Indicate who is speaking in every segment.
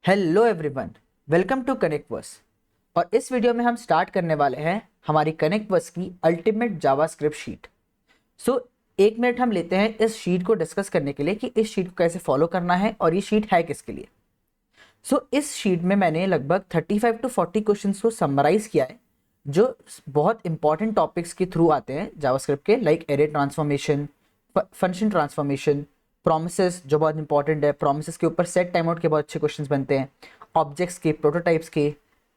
Speaker 1: Hello everyone, welcome to Connect Verse. और इस video में हम स्टार्ट करने वाले हैं हमारी कनेक्ट वर्स की अल्टीमेट जावास्क्रिप्ट शीट। सो 1 मिनट हम लेते हैं इस शीट को डिस्कस करने के लिए कि इस शीट को कैसे फॉलो करना है और ये शीट है किसके लिए। इस शीट में मैंने लगभग 35 टू 40 क्वेश्चंस को समराइज किया है जो बहुत इंपॉर्टेंट टॉपिक्स के थ्रू आते हैं जावास्क्रिप्ट के, like array transformation, function transformation, promises जो बहुत इंपॉर्टेंट है। प्रोमिसेस के ऊपर सेट टाइम आउट के बहुत अच्छे क्वेश्चंस बनते हैं, ऑब्जेक्ट्स के, प्रोटोटाइप्स के,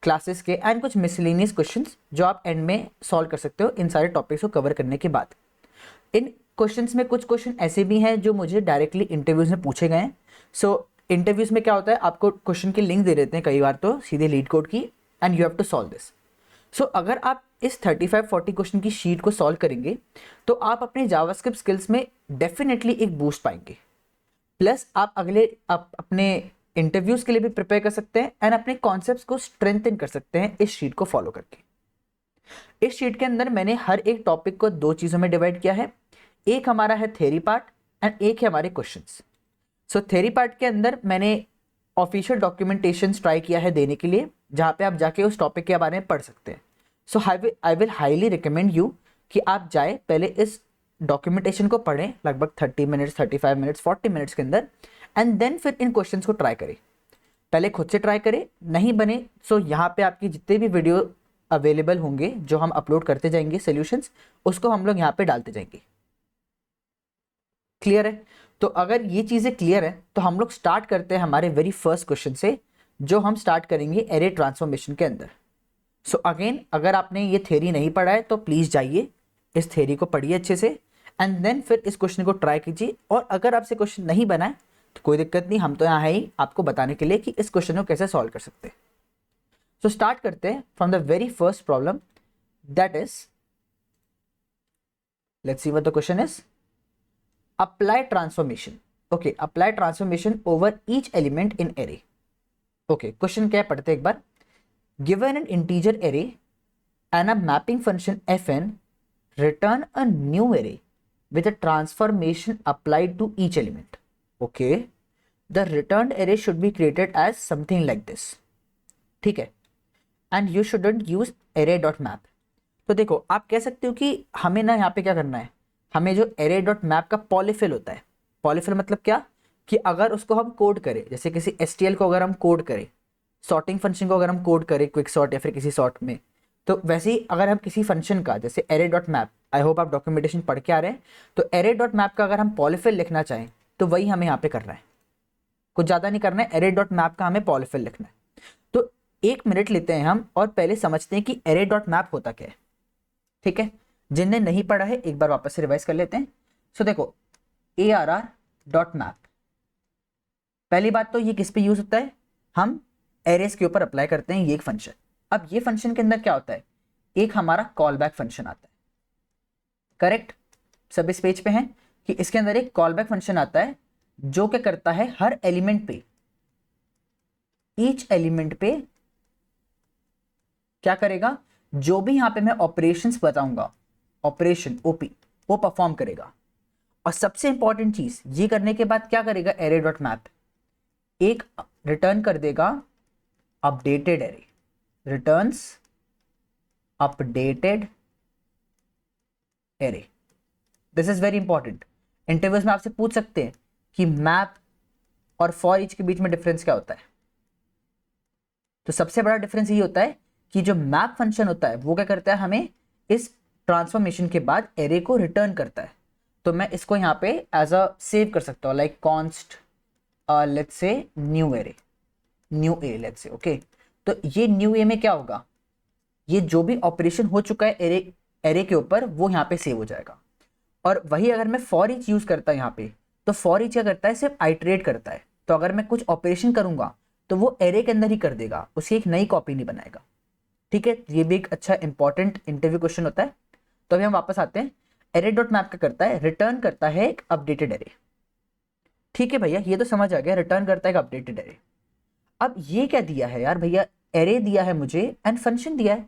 Speaker 1: क्लासेस के एंड कुछ मिसलेनियस क्वेश्चंस जो आप एंड में सॉल्व कर सकते हो इन सारे टॉपिक्स को कवर करने के बाद। इन क्वेश्चंस में कुछ क्वेश्चन ऐसे भी हैं जो मुझे डायरेक्टली इंटरव्यूज में पूछे गए हैं। इंटरव्यूज में क्या होता है, आपको क्वेश्चन की लिंक दे देते हैं कई बार तो सीधे लीड कोड की, and you have to solve this. अगर आप इस 35-40 क्वेश्चन की शीट को सॉल्व करेंगे तो आप अपने जावास्क्रिप्ट स्किल्स में डेफिनेटली एक बूस्ट पाएंगे। प्लस आप अपने इंटरव्यूज के लिए भी प्रिपेयर कर सकते हैं एंड अपने कॉन्सेप्ट्स को स्ट्रेंथन कर सकते हैं इस शीट को फॉलो करके। इस शीट के अंदर मैंने हर एक टॉपिक को 2 चीज़ों में डिवाइड किया है। एक हमारा है थ्योरी पार्ट एंड एक है हमारे क्वेश्चंस। थ्योरी पार्ट के अंदर मैंने ऑफिशियल डॉक्यूमेंटेशन ट्राई किया है देने के लिए, जहाँ पे आप जाके उस टॉपिक के बारे में पढ़ सकते हैं। I will highly recommend you कि आप जाए पहले इस डॉक्यूमेंटेशन को पढ़ें लगभग 30 मिनट्स, 35 मिनट्स, 40 मिनट्स के अंदर, एंड देन फिर इन क्वेश्चंस को ट्राई करें। पहले खुद से ट्राई करें, नहीं बने यहाँ पे आपकी जितने भी वीडियो अवेलेबल होंगे जो हम अपलोड करते जाएंगे सॉल्यूशंस, उसको हम लोग यहाँ पे डालते जाएंगे। क्लियर है? तो अगर ये चीज़ें क्लियर है तो हम लोग स्टार्ट करते हैं हमारे वेरी फर्स्ट क्वेश्चन से, जो हम स्टार्ट करेंगे एरे ट्रांसफॉर्मेशन के अंदर। अगेन, अगर आपने ये थ्योरी नहीं पढ़ा है तो प्लीज़ जाइए इस थ्योरी को पढ़िए अच्छे से एंड देन फिर इस क्वेश्चन को ट्राई कीजिए। और अगर आपसे क्वेश्चन नहीं बना है तो कोई दिक्कत नहीं, हम तो यहाँ है ही आपको बताने के लिए कि इस क्वेश्चन को कैसे सॉल्व कर सकते हैं। स्टार्ट करते हैं from the very first problem, that is, let's see what the question is, apply transformation. Okay, apply transformation over each element in array. Okay, question क्या है पढ़ते हैं एक बार। Given an integer array and a mapping function fn, return a new array with a transformation applied to each element. Okay, the returned array should be created as something like this. ठीक है, and you shouldn't use array.map. तो देखो, आप कह सकते हो कि हमें ना यहाँ पे क्या करना है, हमें जो एरे डॉट मैप का पॉलीफिल होता है, पॉलीफिल मतलब क्या, कि अगर उसको हम कोड करें, जैसे किसी STL को अगर हम कोड करें, सॉर्टिंग फंक्शन को अगर हम कोड करें क्विक सॉर्ट या फिर किसी सॉर्ट में, तो वैसे ही अगर हम किसी फंक्शन का जैसे array dot map, I hope आप डॉक्यूमेंटेशन पढ़ के आ रहे हैं, तो एरे डॉट मैप का अगर हम पॉलीफिल लिखना चाहें तो वही हमें यहाँ पे करना है, कुछ ज़्यादा नहीं करना है। एरे डॉट मैप का हमें पॉलीफिल लिखना है। तो 1 मिनट लेते हैं हम और पहले समझते हैं कि एरे डॉट मैप होता क्या है। ठीक है, जिनने नहीं पढ़ा है एक बार वापस से रिवाइज कर लेते हैं। देखो, ARR.map, पहली बात तो ये किस पे यूज होता है, हम एरेस के ऊपर अप्लाई करते हैं ये एक फंक्शन। अब ये फंक्शन के अंदर क्या होता है, एक हमारा कॉल बैक फंक्शन आता है। करेक्ट, सब इस पेज पे हैं कि इसके अंदर एक कॉल बैक फंक्शन आता है जो क्या करता है, हर एलिमेंट पे, ईच एलिमेंट पे क्या करेगा, जो भी यहां पे मैं ऑपरेशंस बताऊंगा, ऑपरेशन ओपी, वो परफॉर्म करेगा। और सबसे इंपॉर्टेंट चीज, ये करने के बाद क्या करेगा, एरे डॉट मैप एक रिटर्न कर देगा updated array, returns updated array. This is very important. Interviews में आपसे पूछ सकते हैं कि मैप और फॉर ईच के बीच में डिफरेंस क्या होता है। तो सबसे बड़ा डिफरेंस ये होता है कि जो मैप फंक्शन होता है वो क्या करता है, हमें इस ट्रांसफॉर्मेशन के बाद एरे को रिटर्न करता है। तो मैं इसको यहाँ पे एज अ सेव कर सकता हूँ, like const let's say new array, new A let's say. Okay, तो ये न्यू ए में क्या होगा, ये जो भी ऑपरेशन हो चुका है एरे के ऊपर वो यहाँ पे सेव हो जाएगा। और वही अगर मैं फॉर ईच यूज करता है यहाँ पे, तो फॉर ईच क्या करता है, सिर्फ आइटरेट करता है। तो अगर मैं कुछ ऑपरेशन करूंगा तो वो एरे के अंदर ही कर देगा, उसकी एक नई कॉपी नहीं बनाएगा। ठीक है, ये भी एक अच्छा इंपॉर्टेंट इंटरव्यू क्वेश्चन होता है। तो अभी हम वापस आते हैं, एरे डॉट मैप का करता है, रिटर्न करता है एक अपडेटेड एरे। ठीक है भैया, ये तो समझ आ गया, रिटर्न करता है एक अपडेटेड एरे। अब ये क्या दिया है यार भैया, एरे दिया है मुझे एंड फंक्शन दिया है।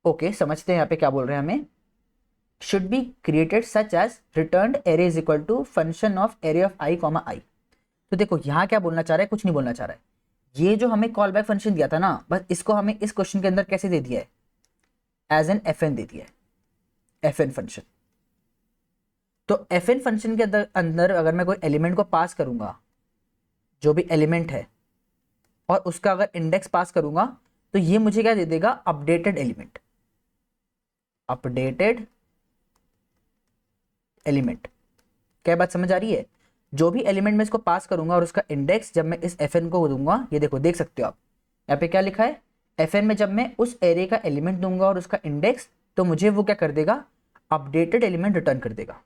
Speaker 1: ओके, समझते हैं यहाँ पे क्या बोल रहे हैं हमें, should be created such as returned array is equal to function of array of i, i। तो देखो यहाँ क्या बोलना चाह रहा है, कुछ नहीं बोलना चाह रहा है, ये जो हमें कॉल बैक फंक्शन दिया था ना, बस इसको हमें इस क्वेश्चन के अंदर कैसे दे दिया है, एज एन एफ एन दे दिया है, एफ एन फंक्शन। तो एफ एन फंक्शन के अंदर अगर मैं कोई एलिमेंट को पास करूंगा, जो भी एलिमेंट है, और उसका अगर इंडेक्स पास करूंगा, तो ये मुझे क्या दे देगा, अपडेटेड एलिमेंट, अपडेटेड एलिमेंट। क्या बात समझ आ रही है? जो भी एलिमेंट मैं इसको पास करूंगा और उसका इंडेक्स जब मैं इस एफ एन को दूंगा, ये देखो देख सकते हो आप यहाँ पे क्या लिखा है, एफ एन में जब मैं उस एरे का एलिमेंट दूंगा और उसका इंडेक्स, तो मुझे वो क्या कर देगा, अपडेटेड एलिमेंट रिटर्न कर देगा।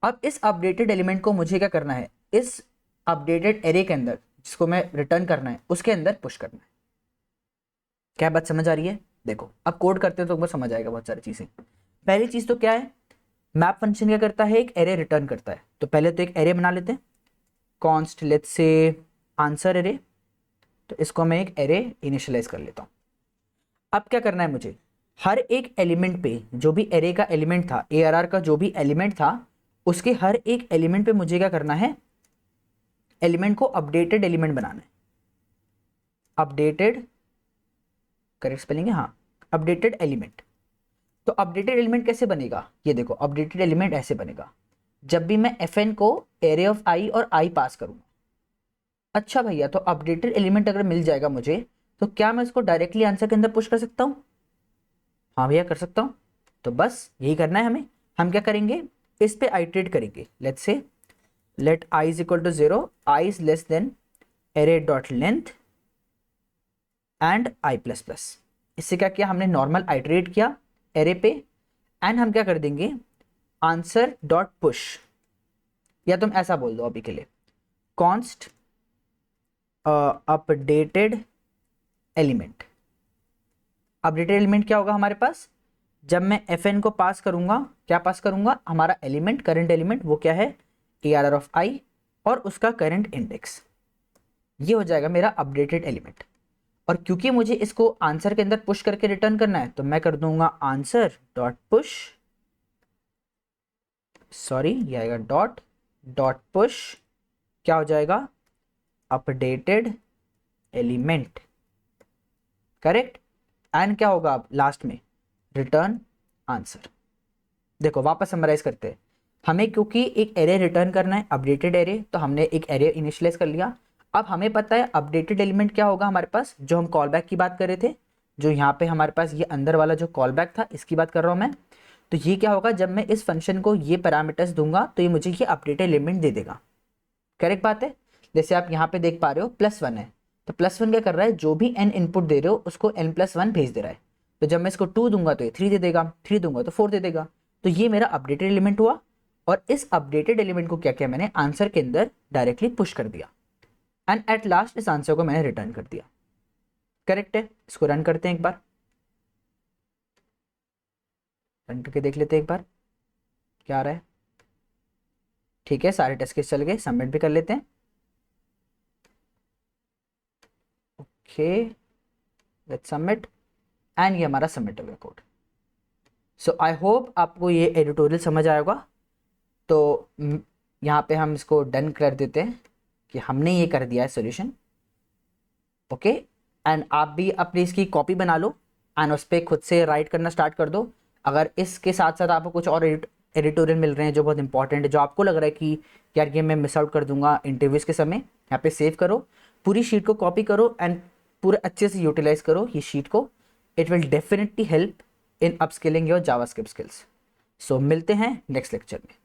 Speaker 1: अब इस अपडेटेड एलिमेंट को मुझे क्या करना है, इस अपडेटेड एरे के अंदर जिसको मैं रिटर्न करना है उसके अंदर पुश करना है। क्या बात समझ आ रही है? देखो अब कोड करते हो तो आपको समझ आएगा बहुत सारी चीजें। पहली चीज तो क्या है, मैप फंक्शन क्या करता है, एक एरे रिटर्न करता है। तो पहले तो एक एरे बना लेते हैं, const let's say answer array. तो इसको मैं एक एरे इनिशियलाइज कर लेता हूं। अब क्या करना है मुझे, हर एक एलिमेंट पे, जो भी एरे का एलिमेंट था, ARR का जो भी एलिमेंट था, उसके हर एक एलिमेंट पे मुझे क्या करना है, एलिमेंट को अपडेटेड एलिमेंट बनाना है। अपडेटेड, करेक्ट स्पेलिंग है, हाँ, अपडेटेड एलिमेंट। तो अपडेटेड एलिमेंट कैसे बनेगा, ये देखो अपडेटेड एलिमेंट ऐसे बनेगा, जब भी मैं एफ एन को एरे ऑफ आई और आई पास करूंगा। अच्छा भैया, तो अपडेटेड एलिमेंट अगर मिल जाएगा मुझे, तो क्या मैं इसको डायरेक्टली आंसर के अंदर पुश कर सकता हूँ? हाँ भैया कर सकता हूँ। तो बस यही करना है हमें। हम क्या करेंगे, इस पे आइटरेट करेंगे। Let's say let i is equal to 0, i is less than array dot length and i plus plus. इससे क्या किया हमने, नॉर्मल आइटरेट किया एरे पे, एंड हम क्या कर देंगे, आंसर डॉट पुश, या तुम ऐसा बोल दो अभी के लिए, const updated element. Updated element क्या होगा हमारे पास, जब मैं एफ एन को पास करूंगा, क्या पास करूंगा, हमारा एलिमेंट, करंट एलिमेंट, वो क्या है, ARR ऑफ आई और उसका करंट इंडेक्स। ये हो जाएगा मेरा अपडेटेड एलिमेंट। और क्योंकि मुझे इसको आंसर के अंदर पुश करके रिटर्न करना है, तो मैं कर दूंगा आंसर डॉट पुश, सॉरी ये आएगा डॉट डॉट पुश, क्या हो जाएगा, अपडेटेड एलिमेंट, करेक्ट। एंड क्या होगा अब लास्ट में, रिटर्न आंसर। देखो वापस समराइज करते हैं, हमें क्योंकि एक एरे रिटर्न करना है, अपडेटेड एरे, तो हमने एक एरे इनिशियलाइज कर लिया। अब हमें पता है अपडेटेड एलिमेंट क्या होगा हमारे पास, जो हम कॉल बैक की बात कर रहे थे, जो यहाँ पे हमारे पास ये अंदर वाला जो कॉल बैक था, इसकी बात कर रहा हूँ मैं। तो ये क्या होगा, जब मैं इस फंक्शन को ये पैरामीटर्स दूंगा, तो ये मुझे ये अपडेटेड एलिमेंट दे देगा। करेक्ट बात है। जैसे आप यहाँ पे देख पा रहे हो +1 है, तो +1 क्या कर रहा है, जो भी n इनपुट दे रहे हो उसको n+1 भेज दे रहा है। तो जब मैं इसको 2 दूंगा तो ये 3 दे देगा, 3 दूंगा तो 4 दे देगा। तो ये मेरा अपडेटेड एलिमेंट हुआ, और इस अपडेटेड एलिमेंट को क्या किया मैंने, आंसर के अंदर डायरेक्टली पुश कर दिया, एंड एट लास्ट इस आंसर को मैंने रिटर्न कर दिया। करेक्ट है। इसको रन करते हैं एक बार, रन करके देख लेते हैं एक बार क्या आ रहा है। ठीक है, सारे टेस्ट केस चल गए, सबमिट भी कर लेते हैं। ओके लेट्स सबमिट, एंड ये हमारा सबमिट हो गया कोड। सो आई होप आपको ये एडिटोरियल समझ आएगा। तो यहाँ पे हम इसको डन कर देते हैं कि हमने ये कर दिया है सोल्यूशन। ओके, एंड आप भी अपनी इसकी कॉपी बना लो एंड उस पर खुद से राइट करना स्टार्ट कर दो। अगर इसके साथ साथ आपको कुछ और एडिटोरियल मिल रहे हैं जो बहुत इंपॉर्टेंट है, जो आपको लग रहा है कि यार ये मैं मिस आउट कर दूंगा इंटरव्यूज़ के समय, यहाँ पे सेव करो, पूरी शीट को कॉपी करो एंड पूरे अच्छे से यूटिलाइज करो ये शीट को। It will definitely help in upskilling your JavaScript skills. So मिलते हैं नेक्स्ट लेक्चर में।